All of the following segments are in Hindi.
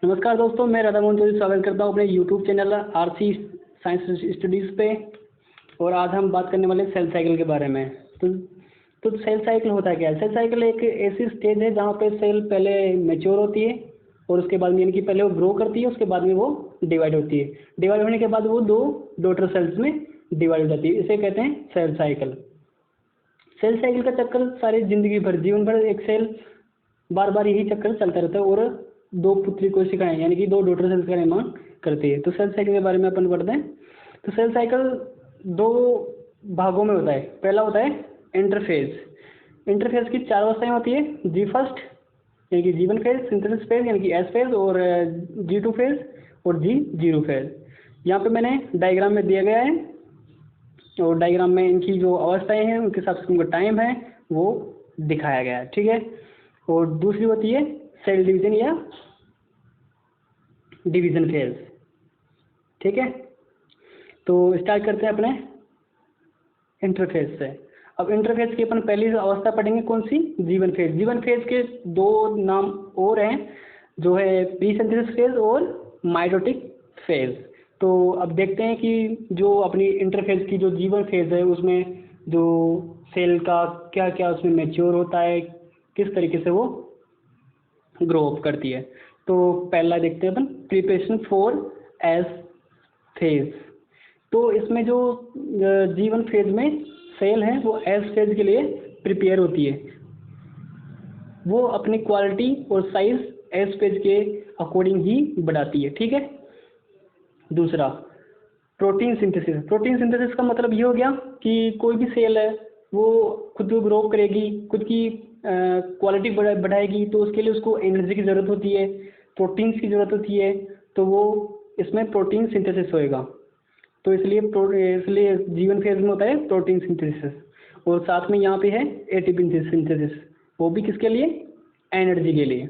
नमस्कार दोस्तों, मैं राधा मोहन चौधरी स्वागत करता हूं अपने YouTube channel RC science studies पे। और आज हम बात करने वाले सेल साइकिल के बारे में। तो सेल साइकिल होता है क्या है? सेल साइकिल एक ऐसी स्टेज है जहां पे सेल पहले मैच्योर होती है और उसके बाद में यानी कि पहले वो ग्रो करती है, उसके बाद में वो डिवाइड होती है। डिवाइड होने के बाद वो दो डॉटर सेल्स में डिवाइड हो जाती है। इसे कहते हैं सेल साइकिल। सेल साइकिल का चक्कर सारी जिंदगी भर, जीवन भर एक सेल बार बार यही चक्कर चलता रहता है और दो पुत्री कोशिकाएं यानी कि दो डॉटर सेल्स का निर्माण करती है। तो सेल साइकिल के बारे में अपन पढ़ते हैं। तो सेल साइकिल दो भागों में होता है। पहला होता है इंटरफेज। इंटरफेज की चार अवस्थाएं होती है। जी फर्स्ट यानी कि जीवन फेज, सिंथेसिस फेज यानी कि एस फेज, और जी टू फेज और जी जीरो फेज। यहाँ पे मैंने डायग्राम में दिया गया है और डायग्राम में इनकी जो अवस्थाएं हैं उनके हिसाब से उनका टाइम है वो दिखाया गया है। ठीक है। और दूसरी होती है सेल डिवीजन या डिवीजन फेज। ठीक है। तो स्टार्ट करते हैं अपने इंटरफेज से। अब इंटरफेज की अपन पहली अवस्था पढ़ेंगे कौन सी? जीवन फेज। जीवन फेज के दो नाम और हैं जो है प्री सिंथेसिस फेज और माइटोटिक फेज। तो अब देखते हैं कि जो अपनी इंटरफेज की जो जीवन फेज है उसमें जो सेल का क्या क्या उसमें मैच्योर होता है, किस तरीके से वो ग्रो अप करती है। तो पहला देखते हैं अपन प्रिपरेशन फॉर एस फेज। तो इसमें जो जीवन फेज में सेल है वो एस फेज के लिए प्रिपेयर होती है। वो अपनी क्वालिटी और साइज एस फेज के अकॉर्डिंग ही बढ़ाती है। ठीक है। दूसरा प्रोटीन सिंथेसिस। प्रोटीन सिंथेसिस का मतलब ये हो गया कि कोई भी सेल है वो खुद को ग्रो करेगी, खुद की क्वालिटी बढ़ाएगी, तो उसके लिए उसको एनर्जी की ज़रूरत होती है, प्रोटीन्स की ज़रूरत होती है। तो वो इसमें प्रोटीन सिंथेसिस होएगा। तो इसलिए जीवन फेज में होता है प्रोटीन सिंथेसिस। और साथ में यहाँ पे है एटीपी सिंथेसिस, वो भी किसके लिए? एनर्जी के लिए।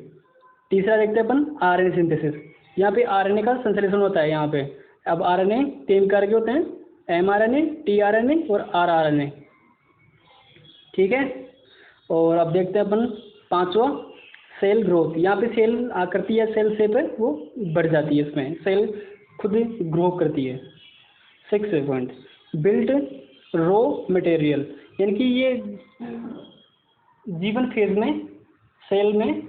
तीसरा देखते हैं अपन आरएनए सिंथेसिस। यहाँ पे आरएनए का संश्लेषण होता है। यहाँ पे अब आरएनए तीन प्रकार के होते हैं, एमआरएनए, टीआरएनए और आरआरएनए। ठीक है। और अब देखते हैं अपन पांचवा सेल ग्रोथ। यहाँ पे सेल करती है, सेल शेप है वो बढ़ जाती है, इसमें सेल खुद ग्रो करती है। Six point built raw material, यानी कि ये जीवन फेज में सेल में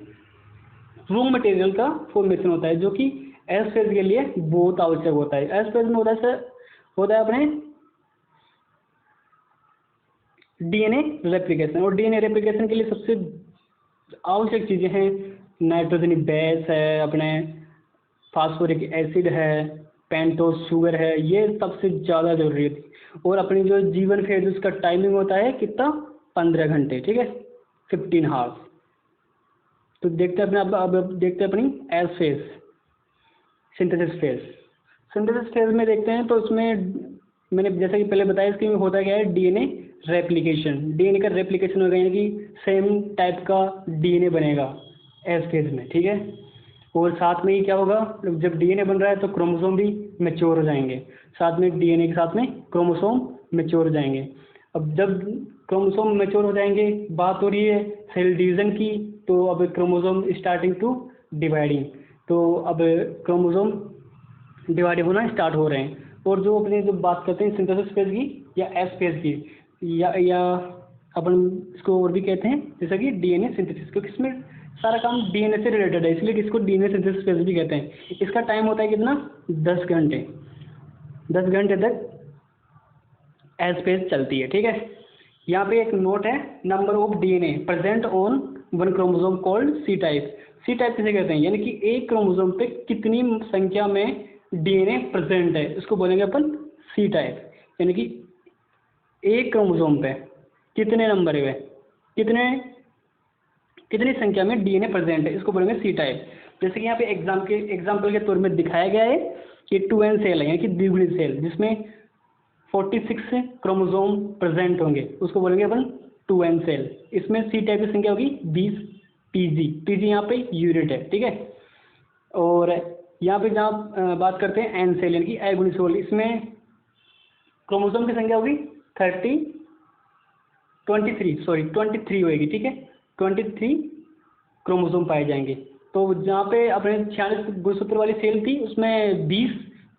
रॉ मटेरियल का फॉर्मेशन होता है जो कि एस फेज के लिए बहुत आवश्यक होता है। एस फेज में होता है अपने डीएनए रेप्लिकेशन। और डीएनए रेप्लिकेशन के लिए सबसे आवश्यक चीज़ें हैं नाइट्रोजन बेस है, अपने फास्फोरिक एसिड है, पेंटोस शुगर है, ये सबसे ज़्यादा जरूरी है। और अपनी जो जीवन फेज उसका टाइमिंग होता है कितना? 15 घंटे। ठीक है, 15 हावर्स। तो देखते हैं अपने अब देखते हैं अपनी S phase, synthesis phase. Synthesis phase में देखते हैं तो इसमें मैंने जैसा कि पहले बताया इसमें होता क्या है? DNA replication. डीएनए का रेप्लिकेशन होगा यानी कि सेम टाइप का डीएनए बनेगा एस फेज में। ठीक है। और साथ में ही क्या होगा? जब डीएनए बन रहा है तो क्रोमोसोम भी मैच्योर हो जाएंगे। साथ में डीएनए के साथ में क्रोमोसोम मैच्योर हो जाएंगे। अब जब क्रोमोसोम मैच्योर हो जाएंगे, बात हो रही है सेल डिवीजन की, तो अब क्रोमोसोम स्टार्टिंग टू डिवाइडिंग। तो अब क्रोमोसोम डिवाइड होना स्टार्ट हो रहे हैं। और जो अपने जो बात करते हैं सिंथेसिस फेज की या एस फेज की, या अपन इसको और भी कहते हैं जैसा कि डीएनए सिंथेसिस, क्योंकि इसमें सारा काम डीएनए से रिलेटेड है, इसलिए इसको डीएनए सिंथेसिस फेज भी कहते हैं। इसका टाइम होता है कितना? 10 घंटे। 10 घंटे तक एस फेज चलती है। ठीक है। यहाँ पे एक नोट है, number of DNA present on one chromosome called C type. C type किसे कहते हैं? यानी कि एक क्रोमोसोम पे कितनी संख्या में डीएनए प्रेजेंट है, इसको बोलेंगे अपन सी टाइप। यानी कि एक क्रोमोसोम पे कितने नंबर है, कितनी संख्या में डीएनए प्रेजेंट है, इसको बोलेंगे सी टाइप। जैसे कि यहाँ पे एग्जाम्पल के तौर में दिखाया गया है कि 2n सेल है यानी कि द्विगुणित सेल जिसमें 46 क्रोमोसोम प्रेजेंट होंगे, उसको बोलेंगे अपन 2n सेल। इसमें सी टाइप की संख्या होगी 20 पीजी। पीजी यहाँ पे यूनिट है। ठीक है। और यहाँ पे जहाँ बात करते हैं एन सेल यानी कि अगुणित सेल, इसमें क्रोमोसोम की संख्या होगी 23 होएगी। ठीक है, 23 क्रोमोसोम पाए जाएंगे। तो जहाँ पे अपने 46 गुणसूत्र वाली सेल थी उसमें 20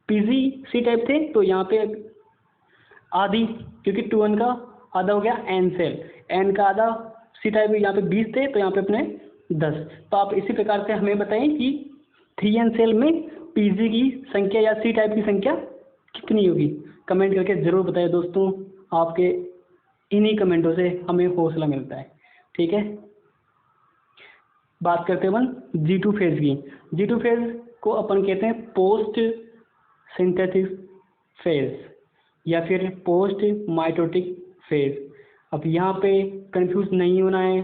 पीजी सी टाइप थे, तो यहाँ पे आधी, क्योंकि 2n का आधा हो गया एन सेल, एन का आधा सी टाइप यहाँ पे 20 थे, तो यहाँ पे अपने 10। तो आप इसी प्रकार से हमें बताएं कि 3n सेल में पीजी की संख्या या सी टाइप की संख्या कितनी होगी। कमेंट करके ज़रूर बताइए दोस्तों, आपके इन्हीं कमेंटों से हमें हौसला मिलता है। ठीक है, बात करते हैं अपन G2 फेज की। G2 फेज को अपन कहते हैं पोस्ट सिंथेसिस फेज या फिर पोस्ट माइटोटिक फेज। अब यहाँ पे कंफ्यूज नहीं होना है,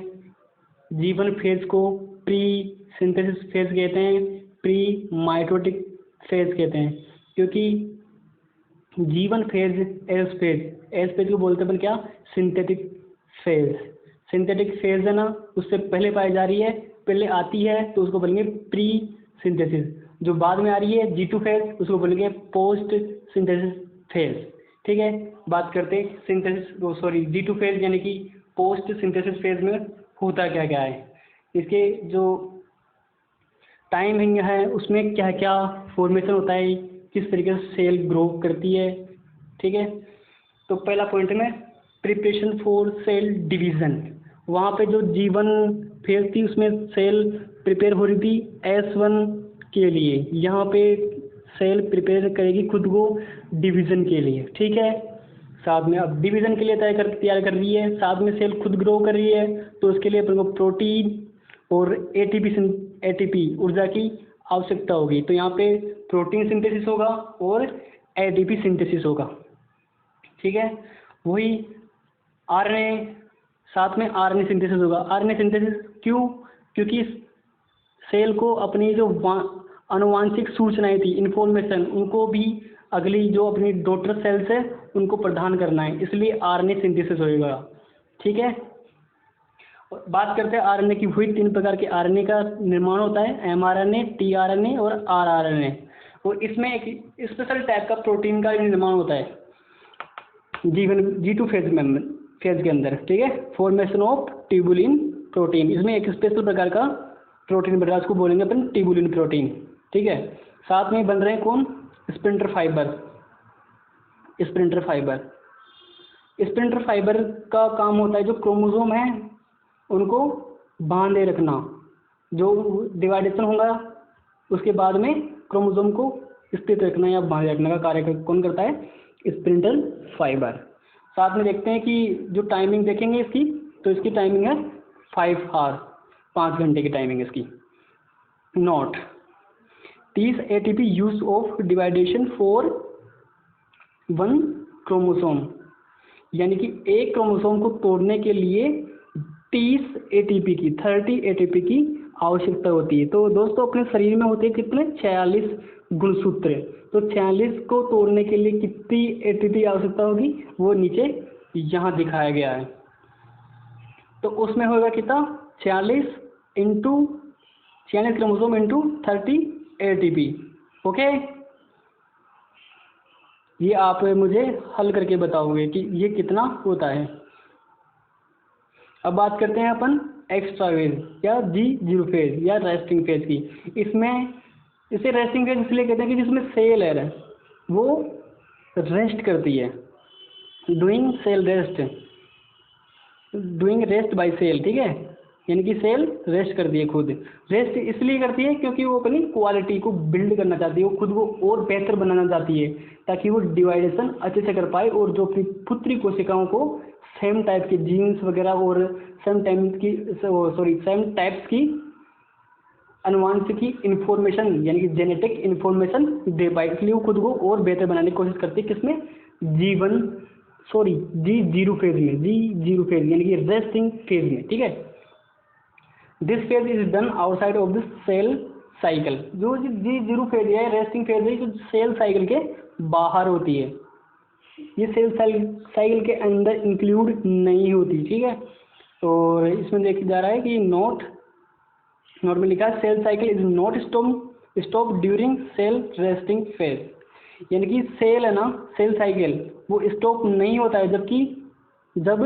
G1 फेज को प्री सिंथेसिस फेज कहते हैं, प्री माइटोटिक फेज कहते हैं, क्योंकि G1 फेज एस फेज को बोलते हैं अपन क्या, सिंथेटिक फेज। सिंथेटिक फेज है ना, उससे पहले पाई जा रही है, पहले आती है तो उसको बोलेंगे प्री सिंथेसिस। जो बाद में आ रही है G2 फेज, उसको बोलेंगे पोस्ट सिंथेसिस फेज। ठीक है, बात करते हैं सिंथेसिस G2 फेज यानी कि पोस्ट सिंथेसिस फेज में होता क्या क्या है, इसके जो टाइमिंग है उसमें क्या क्या फॉर्मेशन होता है, किस तरीके से सेल ग्रो करती है। ठीक है, तो पहला पॉइंट में प्रिपरेशन फॉर सेल डिवीज़न। वहाँ पे जो G1 फेज थी उसमें सेल प्रिपेयर हो रही थी S1 के लिए, यहाँ पे सेल प्रिपेयर करेगी खुद को डिवीज़न के लिए। ठीक है, साथ में अब डिवीज़न के लिए तैयार कर रही है, साथ में सेल खुद ग्रो कर रही है, तो उसके लिए अपन को प्रोटीन और एटीपी ऊर्जा की आवश्यकता होगी। तो यहाँ पे प्रोटीन सिंथेसिस होगा और एटीपी सिंथेसिस होगा। ठीक है, वही आरएनए, साथ में आरएनए सिंथेसिस होगा। आरएनए सिंथेसिस क्यों, क्योंकि सेल को अपनी जो आनुवांशिक सूचनाएं थी, इन्फॉर्मेशन, उनको भी अगली जो अपनी डॉटर सेल्स है उनको प्रदान करना है, इसलिए आरएनए सिंथेसिस होगा। ठीक है, बात करते हैं आरएनए की। वही 3 प्रकार के आरएनए का निर्माण होता है, एमआरएनए, टीआरएनए और आरआरएनए। और इसमें एक स्पेशल टाइप का प्रोटीन का निर्माण होता है G2 फेज के अंदर। ठीक है, फॉर्मेशन ऑफ ट्यूबुलिन प्रोटीन, इसमें एक स्पेशल प्रकार का प्रोटीन बन रहा है, उसको बोलेंगे अपन ट्यूबुलिन प्रोटीन। ठीक है, साथ में बन रहे हैं कौन, स्प्रिंटर फाइबर। स्प्रिंटर फाइबर का काम होता है जो क्रोमोसोम है उनको बांधे रखना, जो डिवाइडेशन होगा उसके बाद में क्रोमोसोम को स्थित रखना या बांधे रखने का कार्य कौन करता है, स्प्रिंटर फाइबर। साथ में देखते हैं कि जो टाइमिंग देखेंगे इसकी, तो इसकी टाइमिंग है 5 आवर, 5 घंटे की टाइमिंग इसकी। Note 30 ATP use of division for 1 chromosome, यानी कि एक क्रोमोसोम को तोड़ने के लिए 30 ATP की आवश्यकता होती है। तो दोस्तों अपने शरीर में होते हैं कितने, 46 गुणसूत्र। तो 46 को तोड़ने के लिए कितनी ATP आवश्यकता होगी, वो नीचे यहाँ दिखाया गया है। तो उसमें होगा कितना, 46 क्रोमोसोम इंटू 30 ATP। ओके, ये आप मुझे हल करके बताओगे कि ये कितना होता है। अब बात करते हैं अपन एक्स्ट्रा फेज या G0 फेज या रेस्टिंग फेज की। इसमें इसे रेस्टिंग फेज इसलिए कहते हैं कि जिसमें सेल है वो रेस्ट करती है, डूइंग रेस्ट बाय सेल। ठीक है, यानी कि सेल रेस्ट करती है, खुद रेस्ट इसलिए करती है क्योंकि वो अपनी क्वालिटी को बिल्ड करना चाहती है, वो खुद को और बेहतर बनाना चाहती है ताकि वो डिवाइडेशन अच्छे से कर पाए और जो अपनी पुत्री कोशिकाओं को सेम टाइप के जीन्स वगैरह और सेम टाइप्स की अनुवांशिक इन्फॉर्मेशन यानी कि जेनेटिक इन्फॉर्मेशन दे पाए, इसलिए वो खुद को और बेहतर बनाने की कोशिश करती है। किसमें, G0 फेज में, G0 फेज यानी कि रेस्टिंग फेज में। ठीक है, this phase is done outside of the cell cycle. जो G0 फेज है, रेस्टिंग फेज है, जो सेल साइकिल के बाहर होती है, ये सेल साइकिल के अंदर इंक्लूड नहीं होती। ठीक है, और इसमें देखा जा रहा है कि नोट में लिखा है cell cycle is not stop during cell resting phase, यानी कि सेल है ना, सेल साइकिल वो स्टॉप नहीं होता है जब